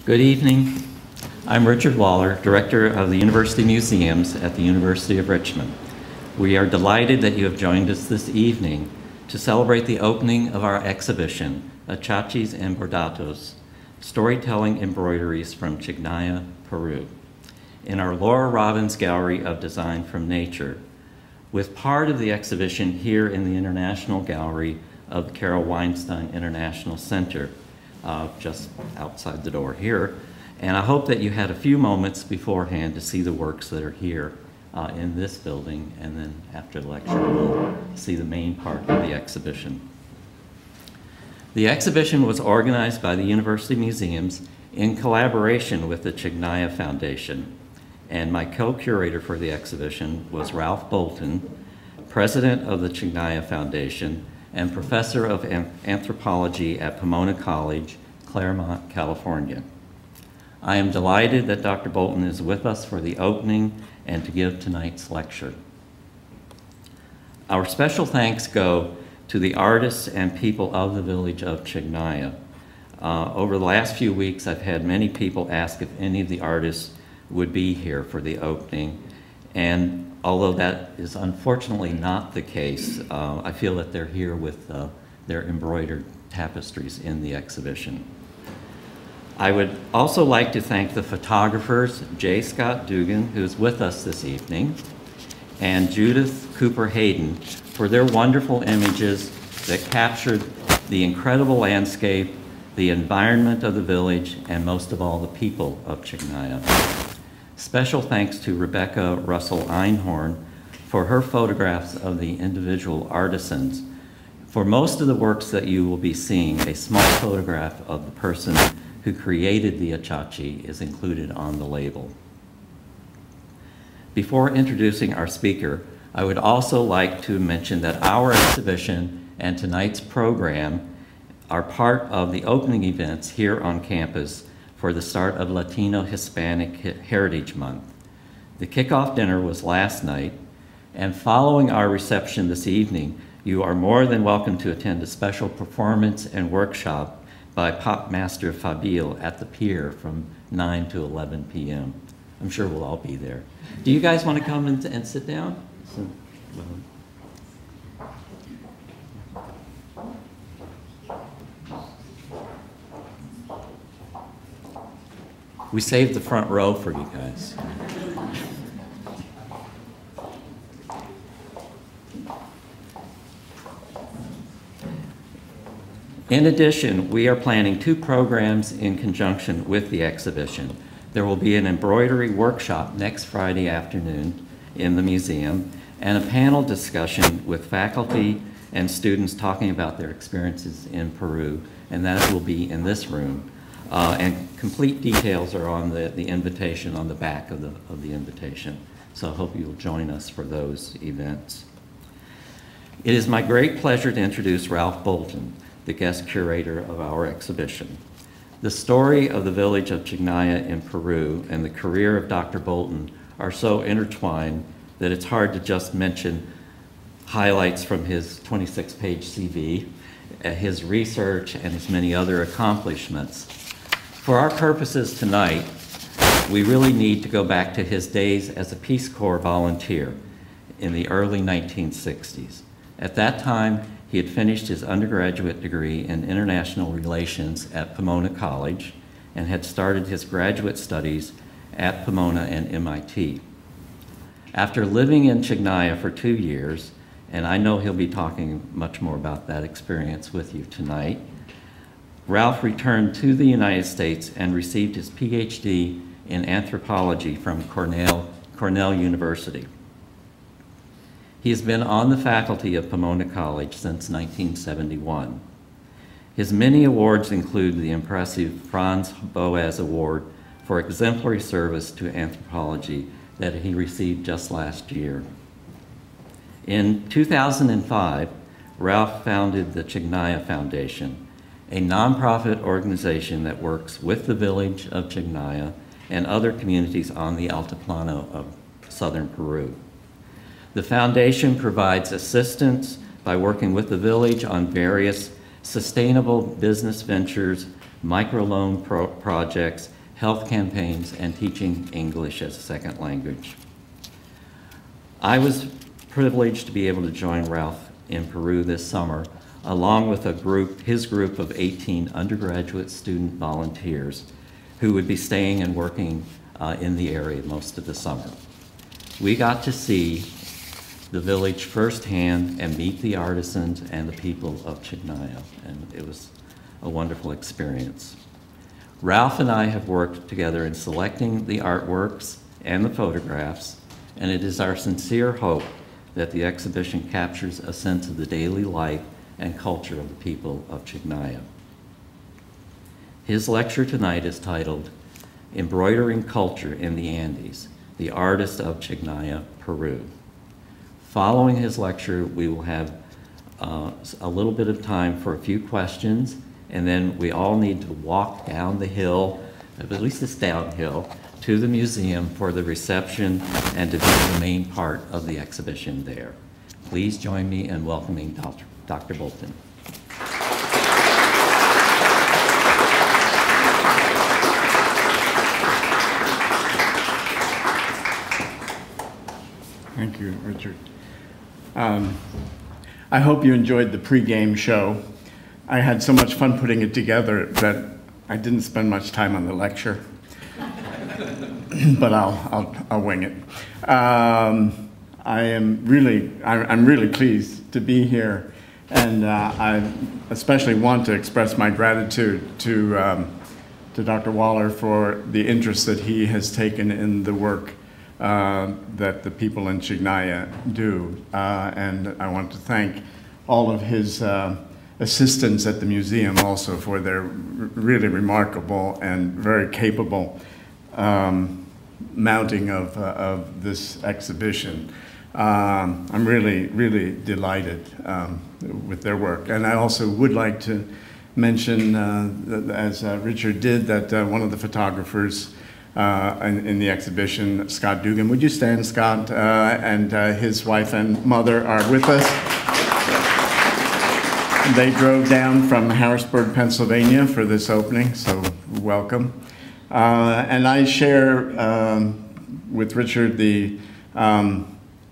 Good evening. I'm Richard Waller, Director of the University Museums at the University of Richmond. We are delighted that you have joined us this evening to celebrate the opening of our exhibition, Achachis and Bordados, Storytelling Embroideries from Chijnaya, Peru, in our Lora Robbins Gallery of Design from Nature, with part of the exhibition here in the International Gallery of the Carol Weinstein International Center, just outside the door here. And I hope that you had a few moments beforehand to see the works that are here in this building, and then after the lecture we'll see the main part of the exhibition. The exhibition was organized by the University Museums in collaboration with the Chijnaya Foundation, and my co-curator for the exhibition was Ralph Bolton, president of the Chijnaya Foundation and professor of anthropology at Pomona College, Claremont, California. I am delighted that Dr. Bolton is with us for the opening and to give tonight's lecture. Our special thanks go to the artists and people of the village of Chijnaya. Over the last few weeks, I've had many people ask if any of the artists would be here for the opening, and although that is unfortunately not the case, I feel that they're here with their embroidered tapestries in the exhibition. I would also like to thank the photographers, J. Scott Dugan, who's with us this evening, and Judith Cooper Hayden for their wonderful images that captured the incredible landscape, the environment of the village, and most of all, the people of Chijnaya. Special thanks to Rebecca Russell Einhorn for her photographs of the individual artisans. For most of the works that you will be seeing, a small photograph of the person who created the Achachi is included on the label. Before introducing our speaker, I would also like to mention that our exhibition and tonight's program are part of the opening events here on campus for the start of Latino Hispanic Heritage Month. The kickoff dinner was last night, and following our reception this evening, you are more than welcome to attend a special performance and workshop by Pop Master Fabile at the pier from 9 to 11 p.m. I'm sure we'll all be there. Do you guys want to come and sit down? We saved the front row for you guys. In addition, we are planning 2 programs in conjunction with the exhibition. There will be an embroidery workshop next Friday afternoon in the museum, and a panel discussion with faculty and students talking about their experiences in Peru, and that will be in this room. And complete details are on the invitation on the back of the invitation. So I hope you'll join us for those events. It is my great pleasure to introduce Ralph Bolton, the guest curator of our exhibition. The story of the village of Chijnaya in Peru and the career of Dr. Bolton are so intertwined that it's hard to just mention highlights from his 26-page CV, his research, and his many other accomplishments. For our purposes tonight, we really need to go back to his days as a Peace Corps volunteer in the early 1960s. At that time, he had finished his undergraduate degree in international relations at Pomona College and had started his graduate studies at Pomona and MIT. After living in Chijnaya for 2 years, and I know he'll be talking much more about that experience with you tonight, Ralph returned to the United States and received his PhD in anthropology from Cornell University. He has been on the faculty of Pomona College since 1971. His many awards include the impressive Franz Boas Award for exemplary service to anthropology that he received just last year. In 2005, Ralph founded the Chijnaya Foundation, a nonprofit organization that works with the village of Chijnaya and other communities on the Altiplano of southern Peru. The foundation provides assistance by working with the village on various sustainable business ventures, microloan projects, health campaigns, and teaching English as a second language. I was privileged to be able to join Ralph in Peru this summer, along with his group of 18 undergraduate student volunteers who would be staying and working in the area most of the summer. We got to see the village firsthand and meet the artisans and the people of Chijnaya, and it was a wonderful experience. Ralph and I have worked together in selecting the artworks and the photographs, and it is our sincere hope that the exhibition captures a sense of the daily life and culture of the people of Chijnaya. His lecture tonight is titled Embroidering Culture in the Andes, the Artist of Chijnaya, Peru. Following his lecture, we will have a little bit of time for a few questions, and then we all need to walk down the hill, at least it's downhill, to the museum for the reception and to do the main part of the exhibition there. Please join me in welcoming Dr. Bolton. Thank you, Richard. I hope you enjoyed the pregame show. I had so much fun putting it together that I didn't spend much time on the lecture, but I'll wing it. I'm really pleased to be here, and I especially want to express my gratitude to Dr. Waller for the interest that he has taken in the work that the people in Chijnaya do. And I want to thank all of his assistants at the museum also for their really remarkable and very capable mounting of this exhibition. I'm really delighted with their work. And I also would like to mention, as Richard did, that one of the photographers in the exhibition, Scott Dugan. Would you stand, Scott? And his wife and mother are with us. They drove down from Harrisburg, Pennsylvania for this opening, so welcome. And I share with Richard the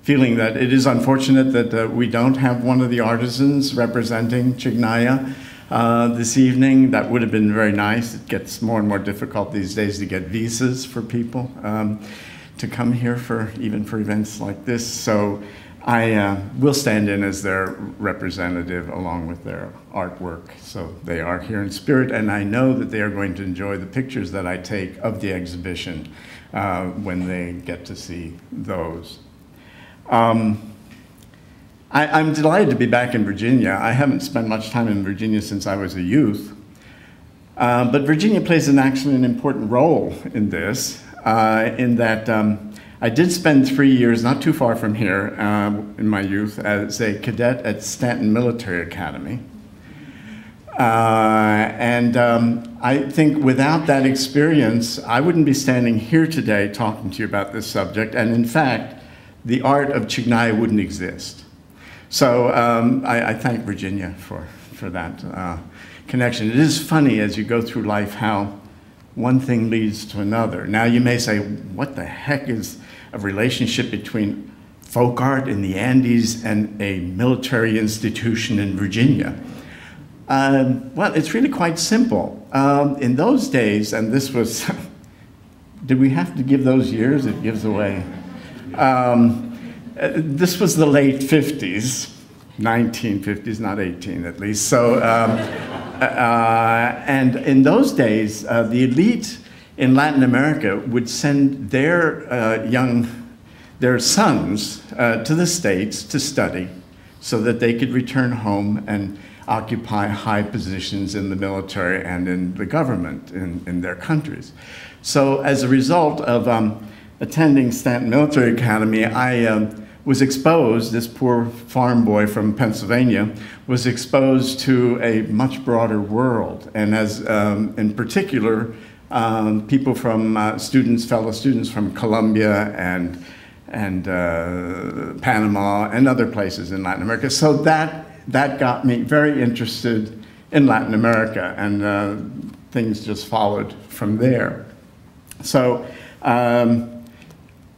feeling that it is unfortunate that we don't have one of the artisans representing Chijnaya this evening. That would have been very nice. It gets more and more difficult these days to get visas for people to come here even for events like this. So I will stand in as their representative along with their artwork. So they are here in spirit, and I know that they are going to enjoy the pictures that I take of the exhibition when they get to see those. I'm delighted to be back in Virginia. I haven't spent much time in Virginia since I was a youth. But Virginia plays actually an important role in this, in that I did spend 3 years, not too far from here, in my youth as a cadet at Stanton Military Academy. I think without that experience, I wouldn't be standing here today talking to you about this subject. And in fact, the art of Chijnaya wouldn't exist. So I thank Virginia for that connection. It is funny as you go through life how one thing leads to another. Now you may say, what the heck is a relationship between folk art in the Andes and a military institution in Virginia? Well, it's really quite simple. In those days, and this was, did we have to give those years? It gives away. This was the late 50s, 1950s, not 18 at least. So, and in those days, the elite in Latin America would send their their sons to the States to study so that they could return home and occupy high positions in the military and in the government in their countries. So as a result of attending Stanton Military Academy, I was exposed, this poor farm boy from Pennsylvania, was exposed to a much broader world. And as, in particular, people from fellow students from Colombia and Panama and other places in Latin America. So that got me very interested in Latin America, and things just followed from there. So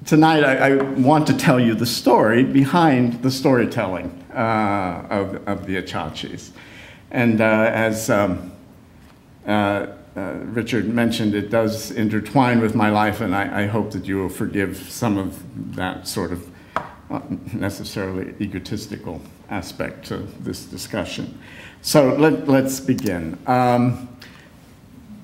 tonight I want to tell you the story behind the storytelling of the Achachis. And as Richard mentioned, it does intertwine with my life, and I hope that you will forgive some of that sort of not necessarily egotistical aspect to this discussion. So let's begin.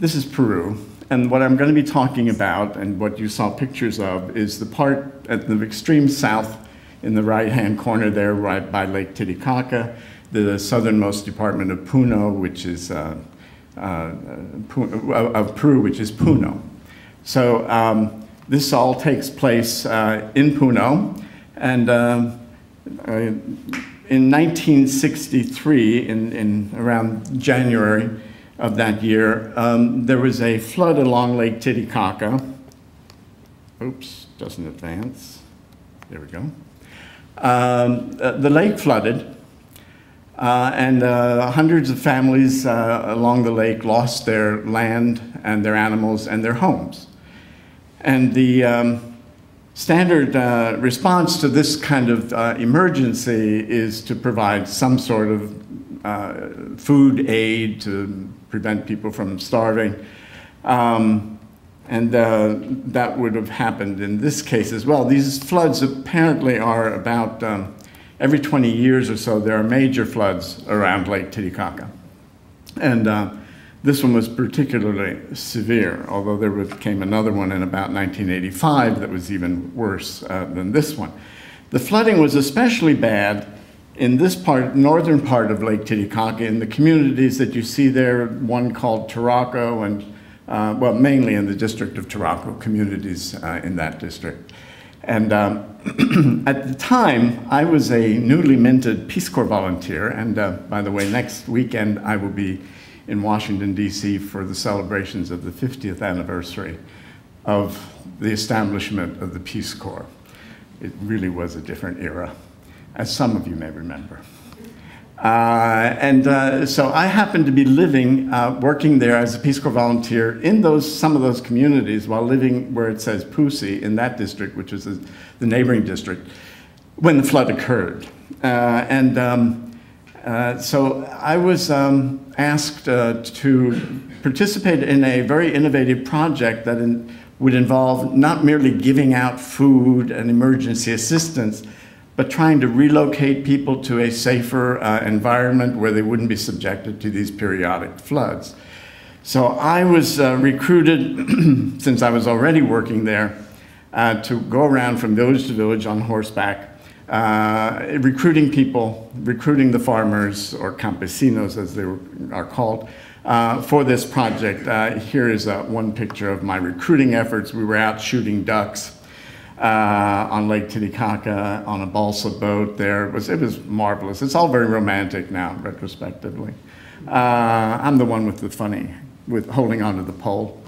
This is Peru, and what I'm going to be talking about, and what you saw pictures of, is the part at the extreme south in the right-hand corner there, right by Lake Titicaca, the southernmost department of Puno, which is of Peru, which is Puno. So this all takes place in Puno, and in 1963, in around January of that year, there was a flood along Lake Titicaca. Oops, doesn't advance. There we go. The lake flooded, and hundreds of families along the lake lost their land and their animals and their homes. And the standard response to this kind of emergency is to provide some sort of food aid to prevent people from starving. And that would have happened in this case as well. These floods apparently are about every 20 years or so, there are major floods around Lake Titicaca. And this one was particularly severe, although there came another one in about 1985 that was even worse than this one. The flooding was especially bad in this part, northern part of Lake Titicaca, in the communities that you see there, one called Taraco, and well, mainly in the district of Taraco, communities in that district. And at the time, I was a newly minted Peace Corps volunteer, and by the way, next weekend I will be in Washington, D.C. for the celebrations of the 50th anniversary of the establishment of the Peace Corps. It really was a different era, as some of you may remember. So I happened to be living, working there as a Peace Corps volunteer in some of those communities while living where it says Pusi in that district, which is the neighboring district, when the flood occurred. So I was asked to participate in a very innovative project that would involve not merely giving out food and emergency assistance, but trying to relocate people to a safer environment where they wouldn't be subjected to these periodic floods. So I was recruited, since I was already working there, to go around from village to village on horseback, recruiting people, recruiting the farmers, or campesinos as they are called, for this project. Here is one picture of my recruiting efforts. We were out shooting ducks on Lake Titicaca on a balsa boat there. It was marvelous. It's all very romantic now, retrospectively. I'm the one with the funny, with holding onto the pole.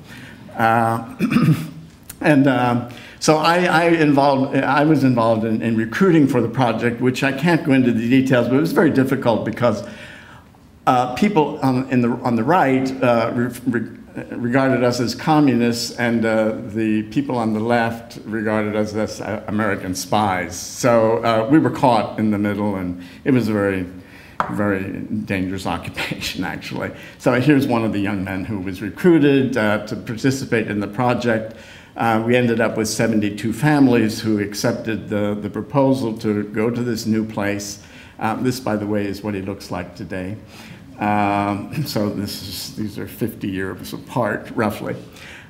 So I was involved in recruiting for the project, which I can't go into the details, but it was very difficult because people on the right regarded us as communists, and the people on the left regarded us as American spies. So we were caught in the middle, and it was a very, very dangerous occupation, actually. So here's one of the young men who was recruited to participate in the project. We ended up with 72 families who accepted the proposal to go to this new place. This, by the way, is what he looks like today. So these are 50 years apart, roughly.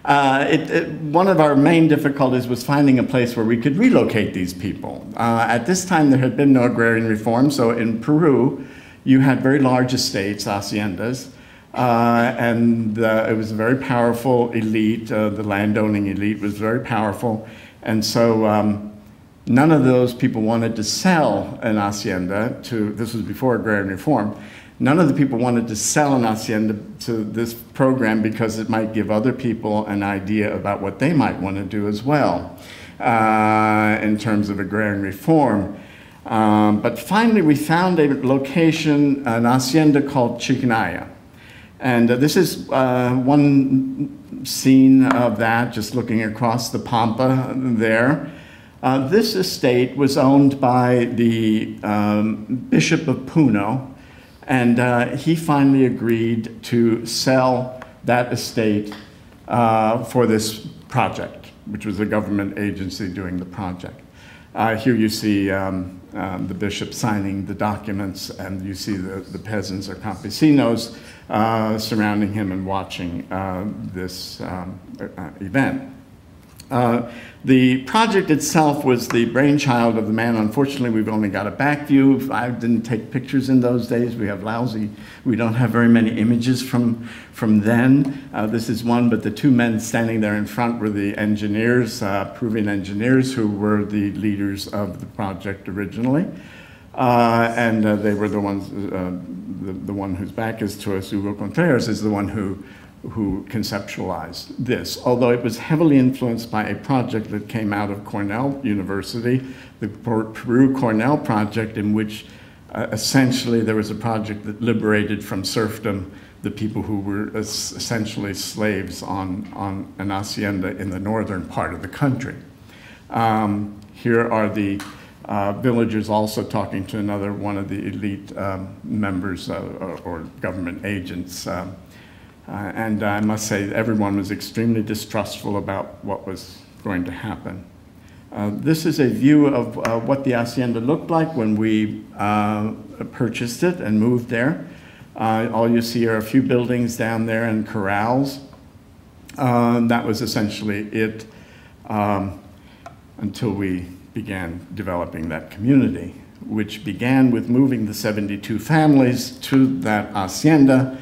One of our main difficulties was finding a place where we could relocate these people. At this time, there had been no agrarian reform, so in Peru, you had very large estates, haciendas, and it was a very powerful elite. The landowning elite was very powerful, and so none of those people wanted to sell an hacienda to, this was before agrarian reform, none of the people wanted to sell an hacienda to this program because it might give other people an idea about what they might want to do as well in terms of agrarian reform. But finally we found a location, an hacienda called Chijnaya. And this is one scene of that, just looking across the Pampa there. This estate was owned by the Bishop of Puno, and he finally agreed to sell that estate for this project, which was a government agency doing the project. Here you see the bishop signing the documents, and you see the peasants or campesinos surrounding him and watching this event. The project itself was the brainchild of the man. Unfortunately, we've only got a back view. I didn't take pictures in those days. We don't have very many images from then. This is one, but the two men standing there in front were the engineers, Peruvian engineers, who were the leaders of the project originally. And they were the ones, the one whose back is to us, Hugo Contreras, is the one who conceptualized this, although it was heavily influenced by a project that came out of Cornell University, the Peru Cornell project, in which essentially there was a project that liberated from serfdom the people who were essentially slaves on an hacienda in the northern part of the country. Here are the villagers also talking to another one of the elite members or government agents. And I must say, everyone was extremely distrustful about what was going to happen. This is a view of what the hacienda looked like when we purchased it and moved there. All you see are a few buildings down there and corrals. That was essentially it until we began developing that community, which began with moving the 72 families to that hacienda.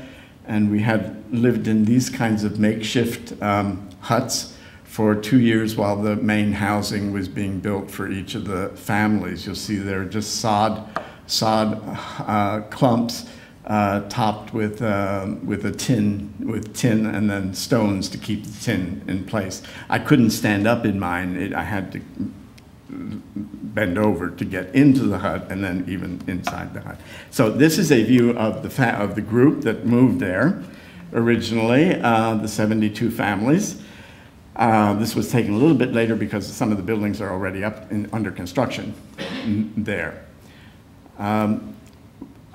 And we had lived in these kinds of makeshift huts for 2 years while the main housing was being built for each of the families. You'll see they're just sod clumps topped with tin and then stones to keep the tin in place. I couldn't stand up in mine. I had to bend over to get into the hut and then even inside the hut. So this is a view of the group that moved there originally, the 72 families. This was taken a little bit later because some of the buildings are already up under construction there.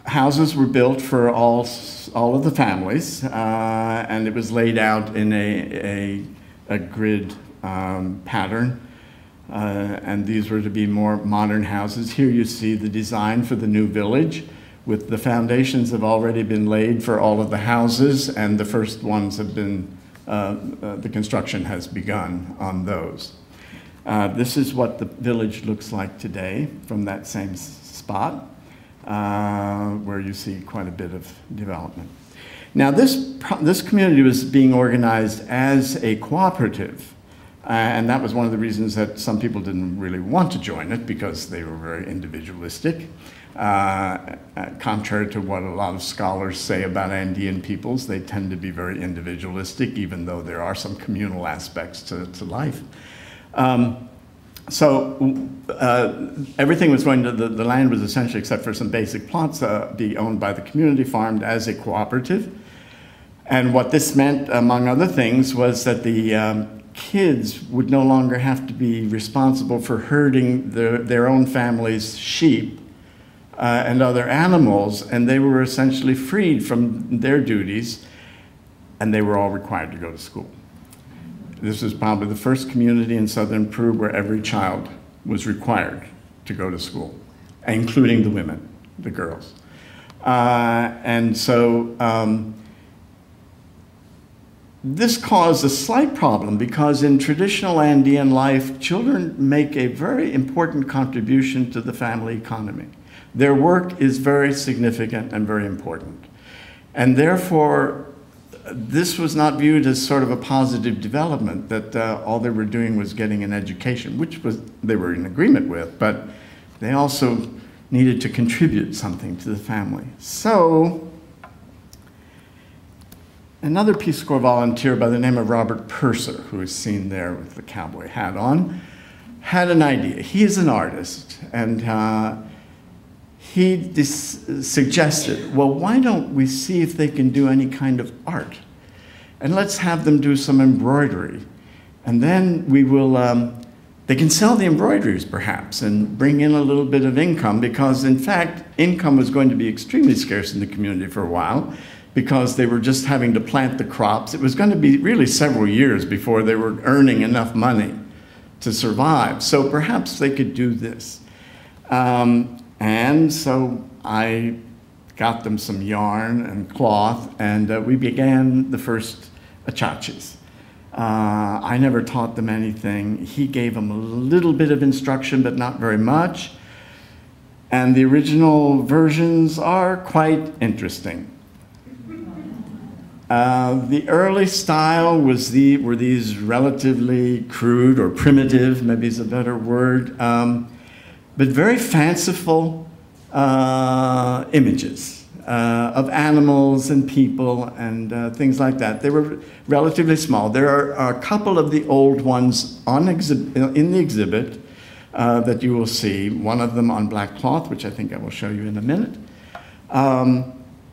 Houses were built for all of the families, and it was laid out in a grid pattern. And these were to be more modern houses. Here you see the design for the new village, with the foundations have already been laid for all of the houses, and the first ones have been, the construction has begun on those. This is what the village looks like today from that same spot, where you see quite a bit of development. Now this community was being organized as a cooperative. And that was one of the reasons that some people didn't really want to join it, because they were very individualistic, contrary to what a lot of scholars say about Andean peoples. They tend to be very individualistic, even though there are some communal aspects to life. Everything was going to, the land was essentially, except for some basic plots, be owned by the community, farmed as a cooperative. And what this meant, among other things, was that the kids would no longer have to be responsible for herding their own family's sheep and other animals, and they were essentially freed from their duties, and they were all required to go to school. This was probably the first community in southern Peru where every child was required to go to school, including the women, the girls. This caused a slight problem because in traditional Andean life, children make a very important contribution to the family economy. Their work is very significant and very important. And therefore, this was not viewed as sort of a positive development, that all they were doing was getting an education, which they were in agreement with, but they also needed to contribute something to the family. So, another Peace Corps volunteer by the name of Robert Purser, who is seen there with the cowboy hat on, had an idea. He is an artist, and he suggested, well, why don't we see if they can do any kind of art? And let's have them do some embroidery. And then we will, they can sell the embroideries perhaps and bring in a little bit of income, because in fact, income was going to be extremely scarce in the community for a while, because they were just having to plant the crops. It was going to be really several years before they were earning enough money to survive. So perhaps they could do this. And so I got them some yarn and cloth, and we began the first Achachis. I never taught them anything. He gave them a little bit of instruction, but not very much. And the original versions are quite interesting. The early style were these relatively crude or primitive, maybe is a better word, but very fanciful images of animals and people and things like that. They were relatively small. There are a couple of the old ones in the exhibit that you will see, one of them on black cloth, which I think I will show you in a minute.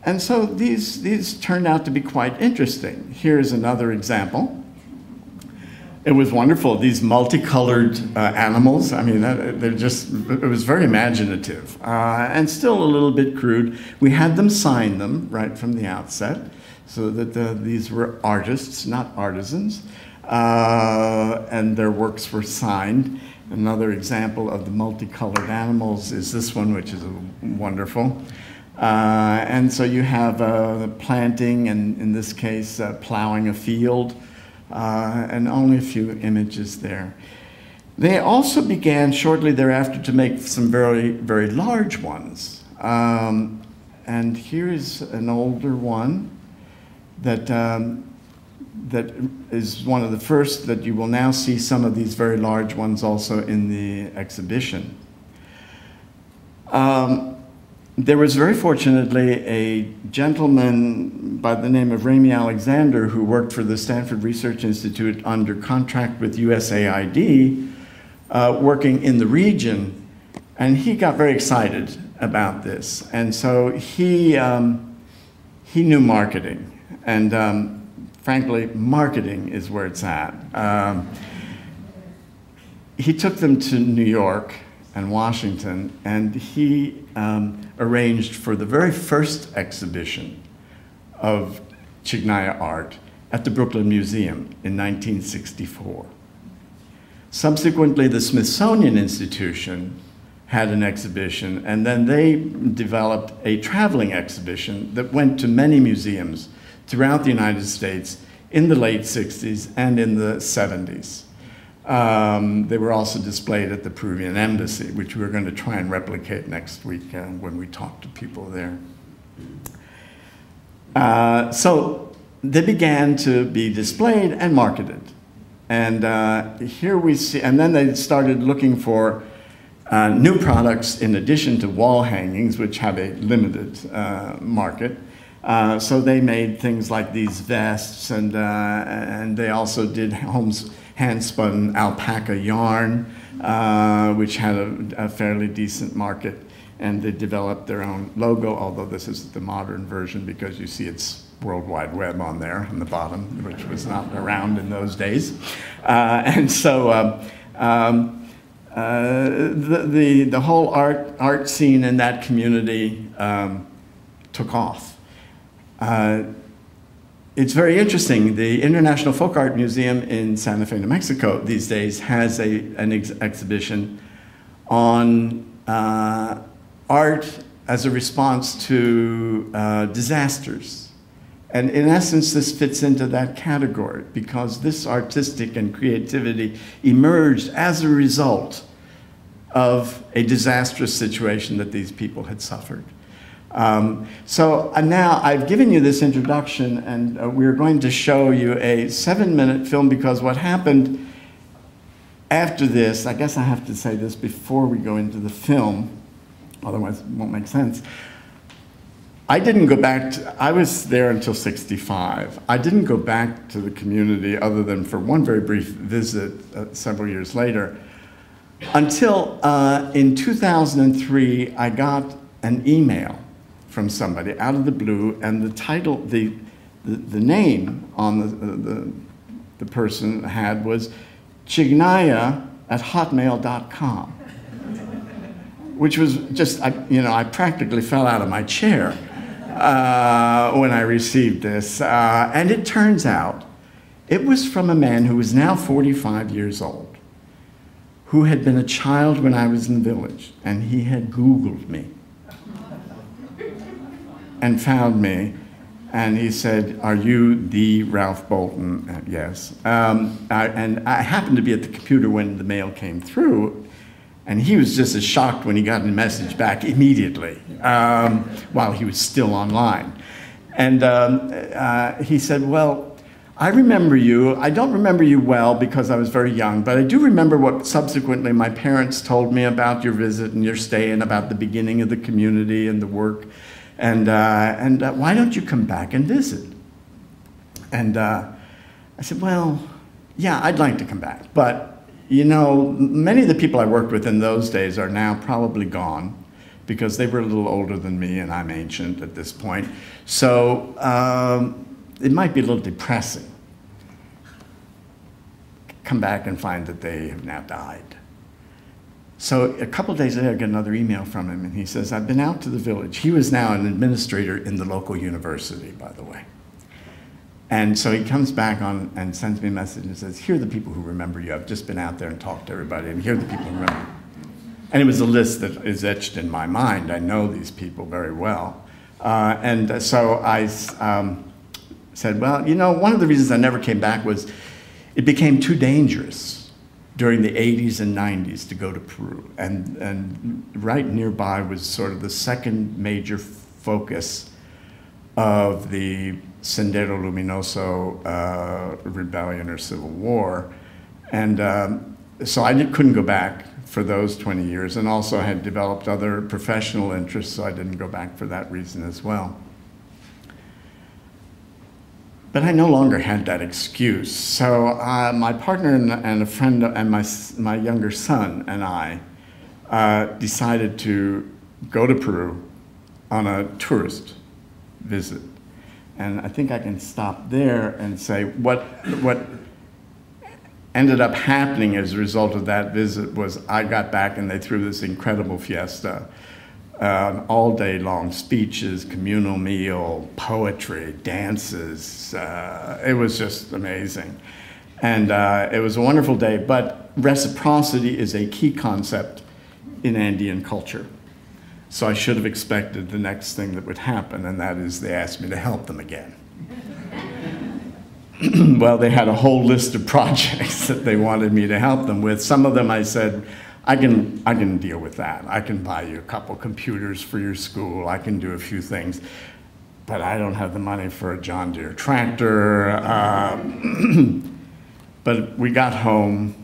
And so these turned out to be quite interesting. Here's another example. It was wonderful, these multicolored animals. I mean, it was very imaginative and still a little bit crude. We had them sign them right from the outset so that these were artists, not artisans, and their works were signed. Another example of the multicolored animals is this one, which is wonderful. And so you have planting, and in this case, plowing a field, and only a few images there. They also began shortly thereafter to make some very, very large ones. And here's an older one that, that is one of the first that you will now see some of these very large ones also in the exhibition. There was very fortunately a gentleman by the name of Ramy Alexander who worked for the Stanford Research Institute under contract with USAID, working in the region, and he got very excited about this. And so he knew marketing, and frankly, marketing is where it's at. He took them to New York and Washington, and he arranged for the very first exhibition of Chijnaya art at the Brooklyn Museum in 1964. Subsequently, the Smithsonian Institution had an exhibition, and then they developed a traveling exhibition that went to many museums throughout the United States in the late 60s and in the 70s. They were also displayed at the Peruvian embassy, which we're going to try and replicate next week when we talk to people there. So they began to be displayed and marketed. And here we see, and then they started looking for new products in addition to wall hangings, which have a limited market. So they made things like these vests, and they also did hand-spun alpaca yarn, which had a fairly decent market, and they developed their own logo, although this is the modern version because you see it's World Wide Web on there on the bottom, which was not around in those days. And so the whole art scene in that community took off. It's very interesting. The International Folk Art Museum in Santa Fe, New Mexico these days has an exhibition on art as a response to disasters. And in essence, this fits into that category because this artistic and creativity emerged as a result of a disastrous situation that these people had suffered. So now I've given you this introduction, and we're going to show you a 7-minute film because what happened after this, I guess I have to say this before we go into the film, otherwise it won't make sense. I didn't go back to, I was there until 65. I didn't go back to the community other than for one very brief visit several years later until in 2003 I got an email from somebody out of the blue, and the title, the name on the person had was Chijnaya@hotmail.com, which was just, I practically fell out of my chair when I received this. And it turns out it was from a man who was now 45 years old, who had been a child when I was in the village, and he had Googled me and found me. And he said, "Are you the Ralph Bolton?" Yes. And I happened to be at the computer when the mail came through, and he was just as shocked when he got the message back immediately, while he was still online. And he said, "Well, I remember you. I don't remember you well because I was very young, but I do remember what subsequently my parents told me about your visit and your stay and about the beginning of the community and the work. And why don't you come back and visit?" And I said, "Well, yeah, I'd like to come back. But, many of the people I worked with in those days are now probably gone because they were a little older than me, and I'm ancient at this point. So it might be a little depressing. Come back and find that they have now died." So a couple of days later, I get another email from him, and he says, "I've been out to the village." He was now an administrator in the local university, by the way. And so he comes back on and sends me a message and says, "Here are the people who remember you. I've just been out there and talked to everybody, and here are the people who remember you." And it was a list that is etched in my mind. I know these people very well. And so I said, "Well, one of the reasons I never came back was it became too dangerous during the 80s and 90s to go to Peru. And right nearby was sort of the second major focus of the Sendero Luminoso rebellion or civil war. And so I couldn't go back for those 20 years, and also had developed other professional interests, so I didn't go back for that reason as well. But I no longer had that excuse. So my partner and a friend and my younger son and I decided to go to Peru on a tourist visit. And I think I can stop there and say what ended up happening as a result of that visit was I got back and they threw this incredible fiesta. All day long speeches, communal meal, poetry, dances. It was just amazing. And it was a wonderful day, but reciprocity is a key concept in Andean culture. So I should have expected the next thing that would happen, and that is they asked me to help them again. Well, they had a whole list of projects that they wanted me to help them with. Some of them I said, I can deal with that. I can buy you a couple computers for your school. I can do a few things, but I don't have the money for a John Deere tractor. But we got home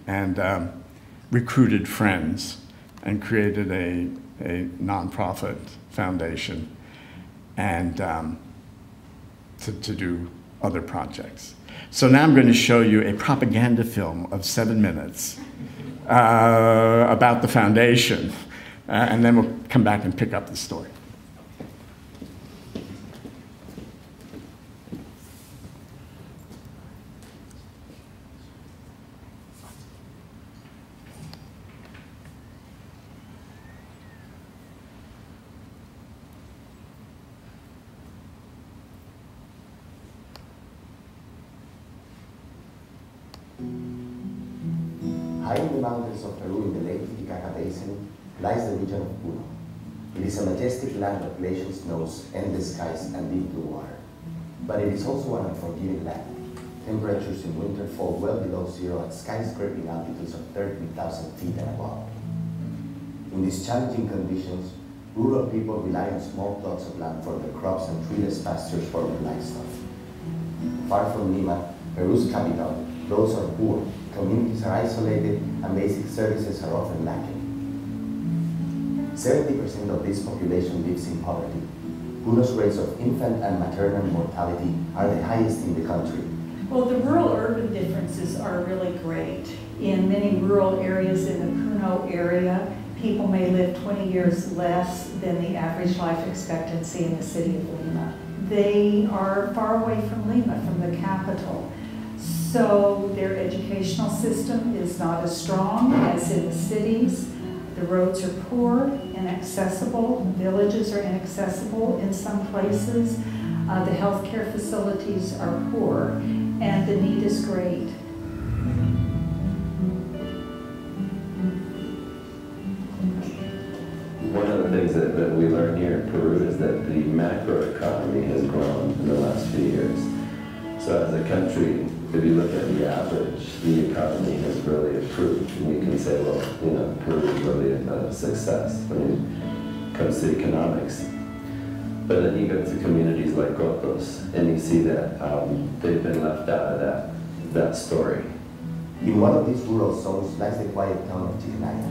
and recruited friends and created a nonprofit foundation and to do other projects. So now I'm going to show you a propaganda film of 7 minutes about the foundation, and then we'll come back and pick up the story. High in the mountains of Peru in the Lake Titicaca Basin lies the region of Puno. It is a majestic land of glacial snows, endless skies, and deep blue water. But it is also an unforgiving land. Temperatures in winter fall well below zero at skyscraping altitudes of 13,000 feet and above. In these challenging conditions, rural people rely on small plots of land for their crops and treeless pastures for their livestock. Far from Lima, Peru's capital, roads are poor, communities are isolated, and basic services are often lacking. 70% of this population lives in poverty. Puno's rates of infant and maternal mortality are the highest in the country. Well, the rural-urban differences are really great. In many rural areas in the Puno area, people may live 20 years less than the average life expectancy in the city of Lima. They are far away from Lima, from the capital. So their educational system is not as strong as in the cities. The roads are poor, inaccessible, villages are inaccessible in some places. The healthcare facilities are poor, and the need is great. One of the things that we learned here in Peru is that the macroeconomy has grown in the last few years. So as a country, if you look at the average, the economy has really improved. And you can say, well, you know, Peru is really a success when it comes to economics. But then you go to communities like Cotos, and you see that they've been left out of that story. In one of these rural zones lies the quiet town of Chijnaya.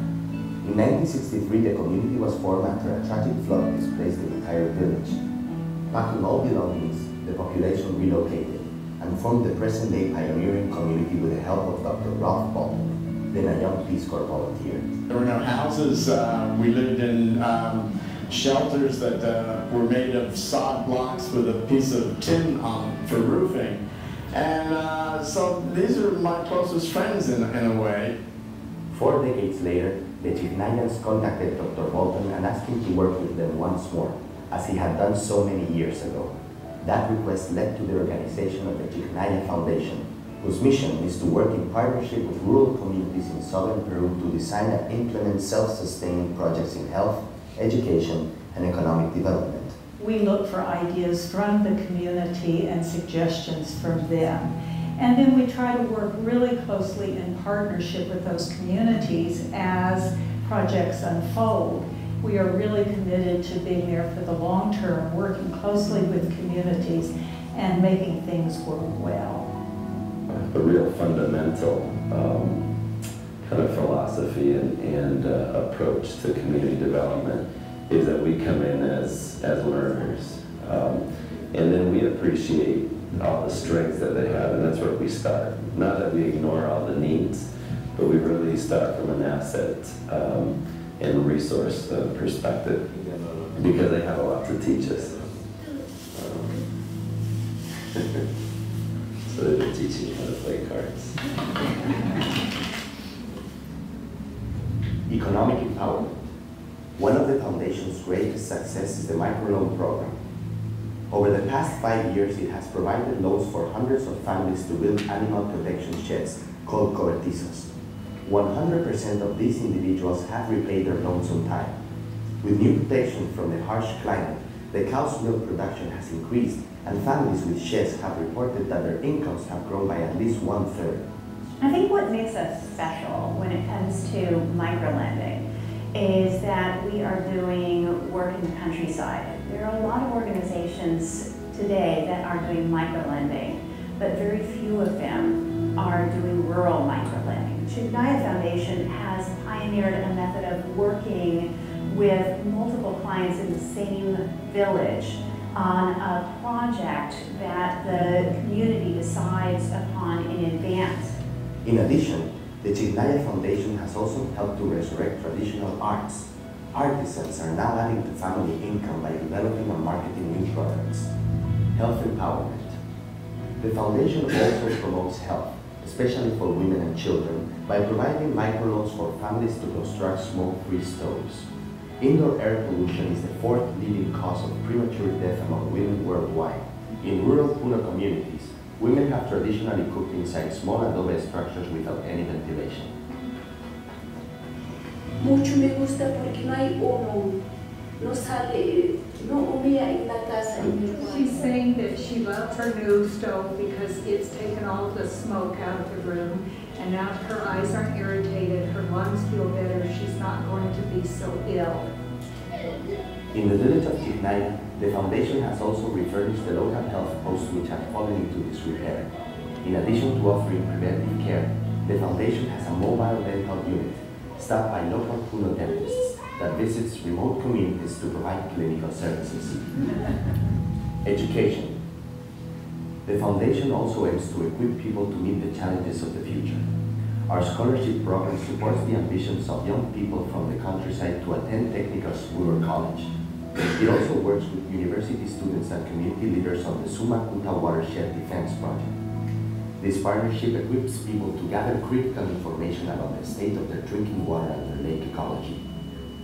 In 1963, the community was formed after a tragic flood displaced the entire village. Packing all belongings, the population relocated and formed the present-day pioneering community with the help of Dr. Ralph Bolton, then a young Peace Corps volunteer. There were no houses. We lived in shelters that were made of sod blocks with a piece of tin on for roofing. And so these are my closest friends in a way. 4 decades later, the Chijnayans contacted Dr. Bolton and asked him to work with them once more, as he had done so many years ago. That request led to the organization of the Chijnaya Foundation, whose mission is to work in partnership with rural communities in southern Peru to design and implement self-sustaining projects in health, education, and economic development. We look for ideas from the community and suggestions from them. And then we try to work really closely in partnership with those communities as projects unfold. We are really committed to being there for the long term, working closely with communities and making things work well. A real fundamental kind of philosophy and approach to community development is that we come in as learners, and then we appreciate all the strengths that they have, and that's where we start. Not that we ignore all the needs, but we really start from an asset and resource perspective, because they have a lot to teach us. So they've been teaching you how to play cards. Economic empowerment. One of the foundation's greatest successes is the microloan program. Over the past 5 years, it has provided loans for hundreds of families to build animal protection sheds called cobertizos. 100% of these individuals have repaid their loans on time. With new protection from the harsh climate, the cow's milk production has increased, and families with sheds have reported that their incomes have grown by at least 1/3. I think what makes us special when it comes to microlending is that we are doing work in the countryside. There are a lot of organizations today that are doing microlending, but very few of them are doing rural microlending. Chijnaya Foundation has pioneered a method of working with multiple clients in the same village on a project that the community decides upon in advance. In addition, the Chijnaya Foundation has also helped to resurrect traditional arts. Artisans are now adding to family income by developing and marketing new products. Health empowerment. The foundation also promotes health, especially for women and children, by providing microloans for families to construct smoke-free stoves. Indoor air pollution is the 4th leading cause of premature death among women worldwide. In rural Puno communities, women have traditionally cooked inside small adobe structures without any ventilation. Mucho me gusta porque no hay humo, no sale, no humea en la casa. She's saying that she loves her new stove because it's taken all of the smoke out of the room, and now her eyes aren't irritated, her lungs feel better, she's not going to be so ill. In the village of Chijnaya, the foundation has also refurbished the local health posts which had fallen into disrepair. In addition to offering preventive care, the foundation has a mobile dental unit staffed by local Puno dentists that visits remote communities to provide clinical services. Education. The foundation also aims to equip people to meet the challenges of the future. Our scholarship program supports the ambitions of young people from the countryside to attend technical school or college. It also works with university students and community leaders on the Sumakuta Watershed Defense Project. This partnership equips people to gather critical information about the state of their drinking water and their lake ecology.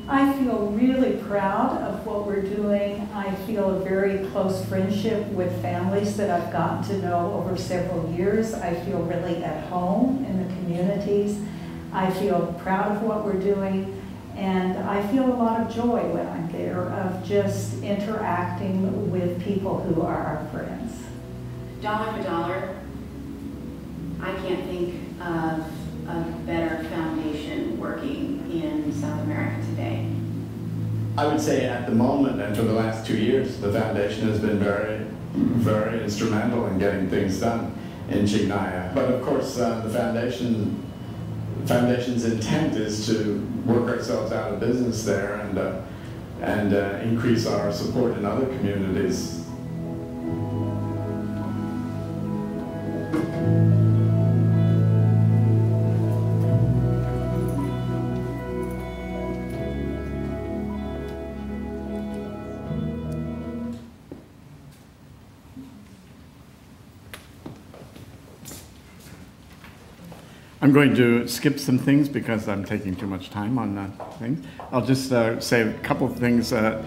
I feel really proud of what we're doing. I feel a very close friendship with families that I've gotten to know over several years. I feel really at home in the communities. I feel proud of what we're doing. And I feel a lot of joy when I'm there of just interacting with people who are our friends. Dollar for dollar, I can't think of a better foundation working in South America today. I would say at the moment and for the last 2 years, the foundation has been very, very instrumental in getting things done in Chijnaya. But of course, the foundation's intent is to work ourselves out of business there and increase our support in other communities. I'm going to skip some things because I'm taking too much time on things. I'll just say a couple of things that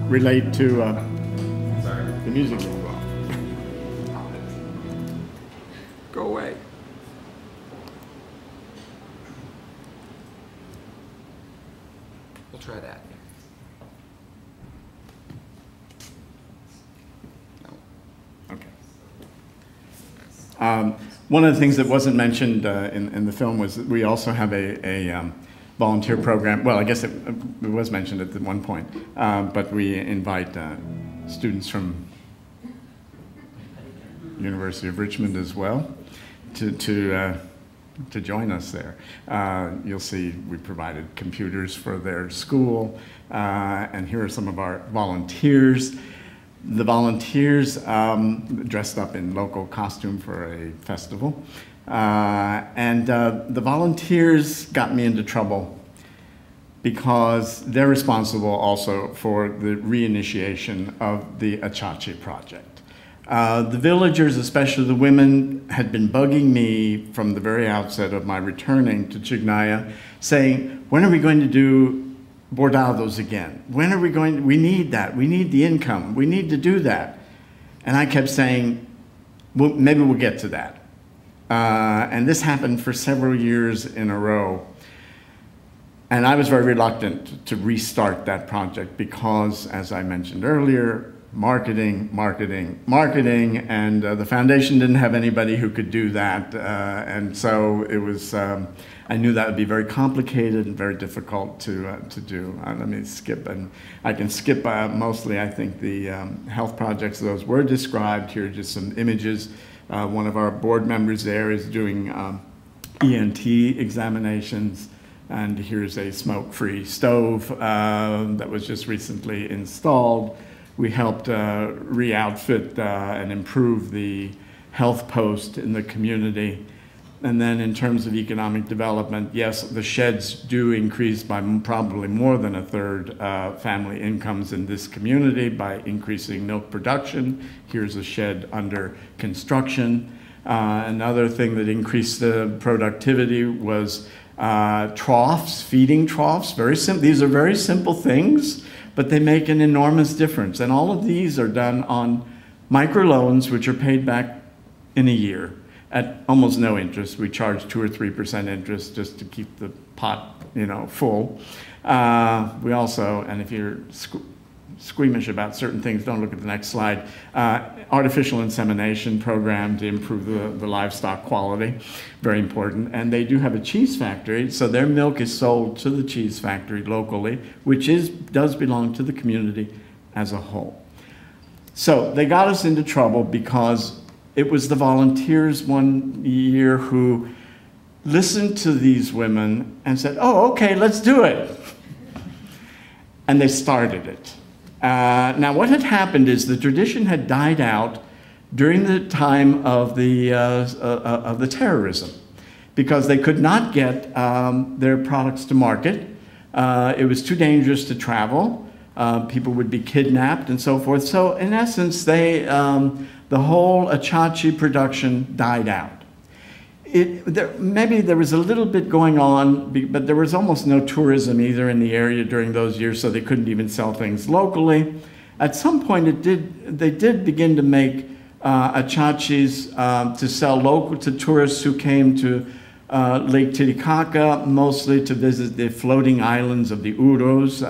relate to the music. Go away. We'll try that. Okay. One of the things that wasn't mentioned in the film was that we also have a volunteer program. Well, I guess it was mentioned at one point, but we invite students from University of Richmond as well to join us there. You'll see we provided computers for their school, and here are some of our volunteers. The volunteers dressed up in local costume for a festival. The volunteers got me into trouble because they're responsible also for the reinitiation of the Achachis project. The villagers, especially the women, had been bugging me from the very outset of my returning to Chijnaya, saying, when are we going to do Bordados again? When are we going? We need that. We need the income. We need to do that. And I kept saying, well, maybe we'll get to that. And this happened for several years in a row. And I was very reluctant to restart that project because, as I mentioned earlier, marketing, and the foundation didn't have anybody who could do that. And so it was, I knew that would be very complicated and very difficult to do. Let me skip, and I can skip mostly, I think, the health projects. Those were described. Here are just some images. One of our board members there is doing ENT examinations. And here's a smoke-free stove that was just recently installed. We helped re-outfit and improve the health post in the community. And then in terms of economic development, yes, the sheds do increase by probably more than a third family incomes in this community by increasing milk production. Here's a shed under construction. Another thing that increased the productivity was troughs, feeding troughs. Very simple. These are very simple things, but they make an enormous difference. And all of these are done on microloans, which are paid back in a year at almost no interest. We charge 2 or 3% interest just to keep the pot, full. We also, and if you're squeamish about certain things, don't look at the next slide. Artificial insemination program to improve the livestock quality, very important. And they do have a cheese factory, so their milk is sold to the cheese factory locally, which does belong to the community as a whole. So they got us into trouble because it was the volunteers one year who listened to these women and said, oh, okay, let's do it. And they started it. Now, what had happened is the tradition had died out during the time of the terrorism, because they could not get their products to market. It was too dangerous to travel. People would be kidnapped and so forth. So in essence, the whole Achachi production died out. Maybe there was a little bit going on, but there was almost no tourism either in the area during those years, so they couldn't even sell things locally. At some point, they did begin to make Achachis to sell local to tourists who came to Lake Titicaca, mostly to visit the floating islands of the Uros,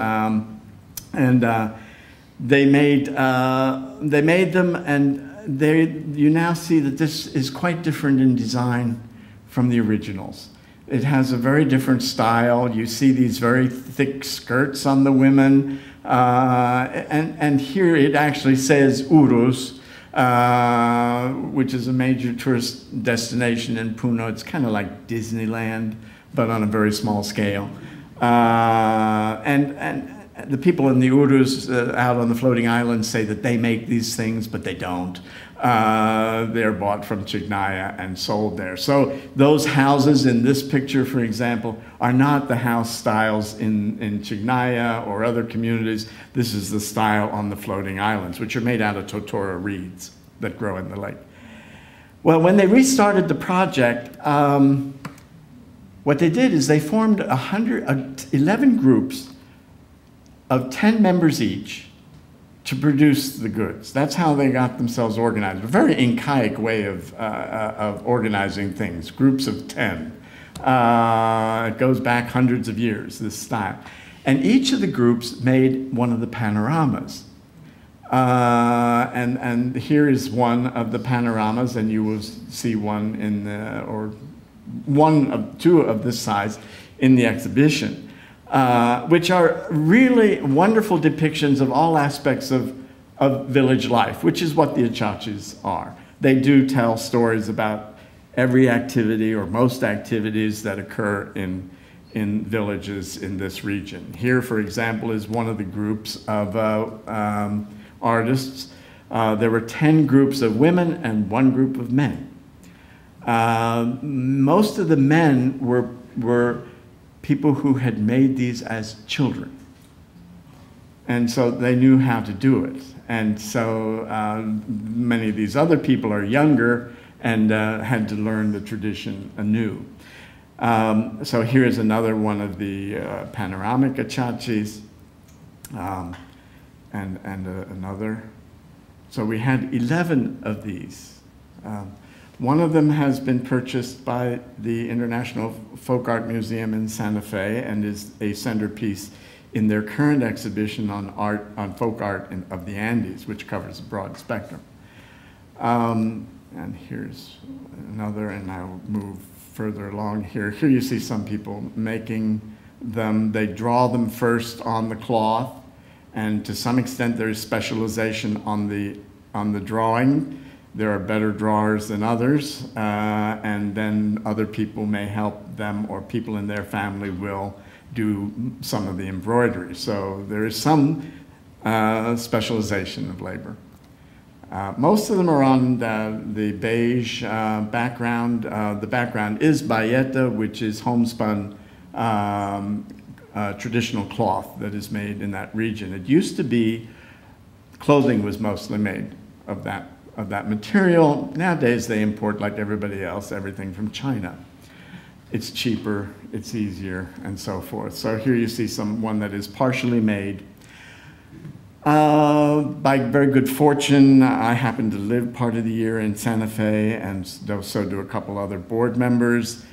they made them, and you now see that this is quite different in design from the originals. It has a very different style. You see these very thick skirts on the women, and here it actually says Uros, which is a major tourist destination in Puno. It's kind of like Disneyland, but on a very small scale. And the people in the Urus out on the floating islands say that they make these things, but they don't. They're bought from Chijnaya and sold there. So those houses in this picture, for example, are not the house styles in Chijnaya or other communities. This is the style on the floating islands, which are made out of totora reeds that grow in the lake. Well, when they restarted the project, what they did is they formed 11 groups of 10 members each to produce the goods. That's how they got themselves organized. A very Incaic way of organizing things, groups of 10. It goes back hundreds of years, this style. And each of the groups made one of the panoramas. And here is one of the panoramas, and you will see one in the, or two of this size in the exhibition. Which are really wonderful depictions of all aspects of village life, which is what the Achachis are. They do tell stories about every activity or most activities that occur in villages in this region. Here, for example, is one of the groups of artists. There were 10 groups of women and 1 group of men. Most of the men were people who had made these as children. And so they knew how to do it. And so many of these other people are younger and had to learn the tradition anew. So here is another one of the panoramic Achachis, and another. So we had 11 of these. One of them has been purchased by the International Folk Art Museum in Santa Fe and is a centerpiece in their current exhibition on folk art of the Andes, which covers a broad spectrum. And here's another, and I'll move further along here. Here you see some people making them. They draw them first on the cloth, and to some extent there is specialization on the drawing. There are better drawers than others, and then other people may help them, or people in their family will do some of the embroidery. So there is some specialization of labor. Most of them are on the beige background. The background is bayeta, which is homespun traditional cloth that is made in that region. It used to be clothing was mostly made of that material. Nowadays they import, like everybody else, everything from China. It's cheaper, it's easier, and so forth. So here you see one that is partially made. By very good fortune, I happen to live part of the year in Santa Fe, and so do a couple other board members.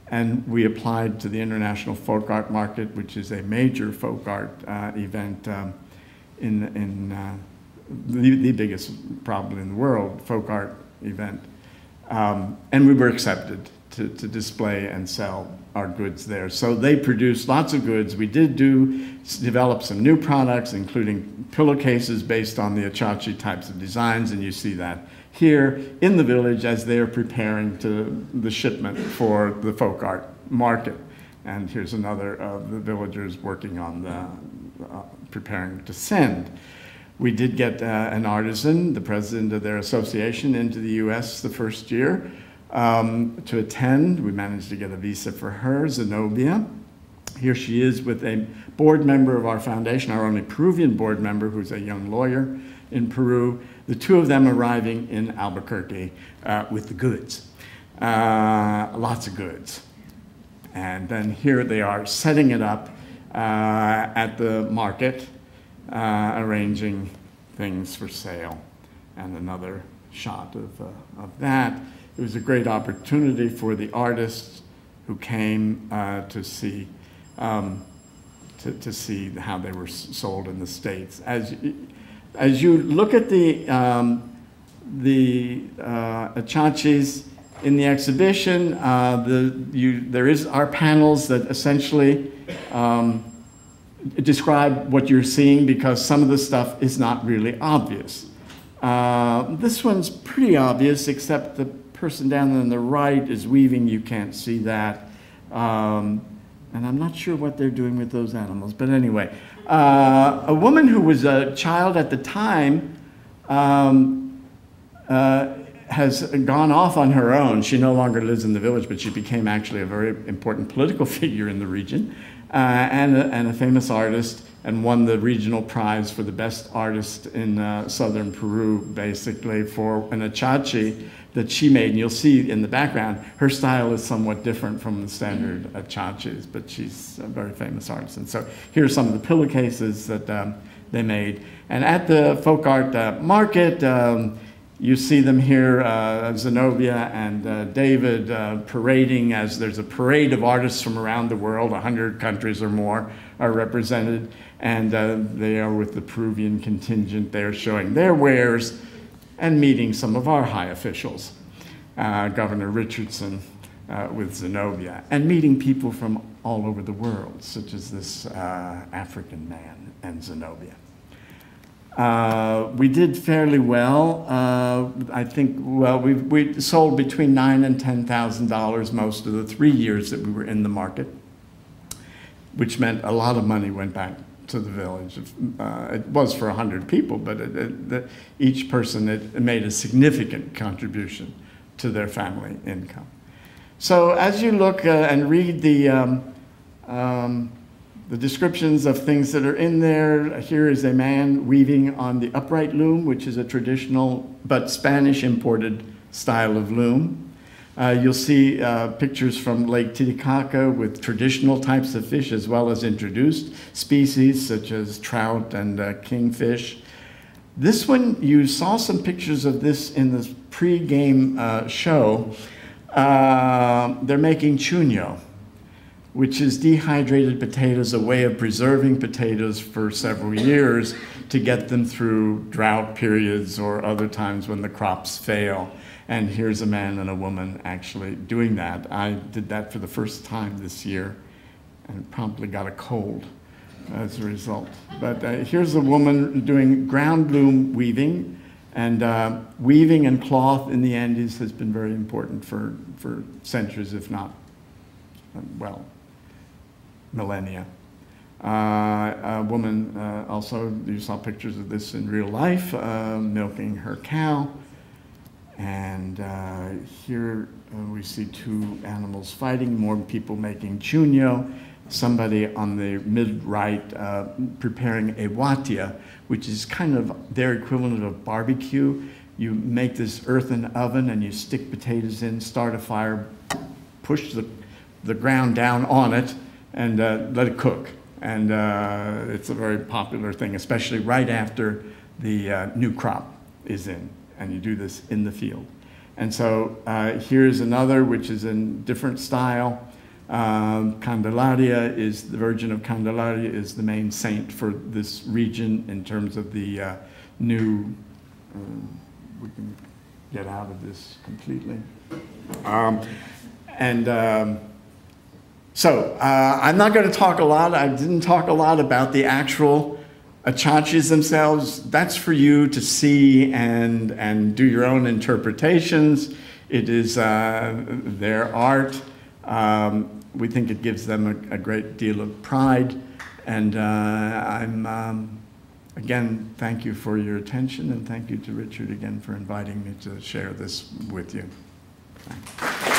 And we applied to the International Folk Art Market, which is a major folk art event the biggest probably in the world, folk art event. And we were accepted to display and sell our goods there. So they produced lots of goods. We did develop some new products, including pillowcases based on the Achachi types of designs, and you see that here in the village as they are preparing the shipment for the folk art market. And here's another of the villagers working on preparing to send. We did get an artisan, the president of their association, into the US the first year to attend. We managed to get a visa for her, Zenobia. Here she is with a board member of our foundation, our only Peruvian board member, who's a young lawyer in Peru. The two of them arriving in Albuquerque with the goods, lots of goods. And then here they are setting it up at the market, arranging things for sale. And another shot of that. It was a great opportunity for the artists who came to see how they were sold in the States. As you look at the Achachis in the exhibition, there are panels that essentially describe what you're seeing, because some of the stuff is not really obvious. This one's pretty obvious, except the person down on the right is weaving. You can't see that. And I'm not sure what they're doing with those animals. But anyway, a woman who was a child at the time has gone off on her own. She no longer lives in the village, but she became actually a very important political figure in the region and a famous artist, and won the regional prize for the best artist in southern Peru, basically, for an Achachi that she made. And you'll see in the background, her style is somewhat different from the standard Achachis, but she's a very famous artist. And so here are some of the pillowcases that they made. And at the folk art market, you see them here, Zenobia and David parading, as there's a parade of artists from around the world. 100 countries or more are represented, and they are with the Peruvian contingent. They're showing their wares and meeting some of our high officials, Governor Richardson with Zenobia, and meeting people from all over the world, such as this African man and Zenobia. We did fairly well. I think, well, we sold between $9,000 and $10,000 most of the 3 years that we were in the market, which meant a lot of money went back to the village. It was for 100 people, but each person made a significant contribution to their family income. So as you look and read the descriptions of things that are in there, here is a man weaving on the upright loom, which is a traditional but Spanish imported style of loom. You'll see pictures from Lake Titicaca with traditional types of fish, as well as introduced species such as trout and kingfish. This one, you saw some pictures of this in the pre-game show. They're making chuño, which is dehydrated potatoes, a way of preserving potatoes for several years to get them through drought periods or other times when the crops fail. And here's a man and a woman actually doing that. I did that for the first time this year and promptly got a cold as a result. But here's a woman doing ground loom weaving, and weaving and cloth in the Andes has been very important for centuries, if not, well, millennia. A woman also, you saw pictures of this in real life, milking her cow. And here we see two animals fighting, more people making chuño, somebody on the mid-right preparing a watia, which is kind of their equivalent of barbecue. You make this earthen oven and you stick potatoes in, start a fire, push the ground down on it, and let it cook. And it's a very popular thing, especially right after the new crop is in. And you do this in the field. And so here's another, which is in different style. Candelaria is, the Virgin of Candelaria is the main saint for this region in terms of the new, we can get out of this completely. So I'm not going to talk a lot. I didn't talk a lot about the actual Achachis themselves. That's for you to see and do your own interpretations. It is their art. We think it gives them a great deal of pride, and I'm again, thank you for your attention, and thank you to Richard again for inviting me to share this with you. Thanks.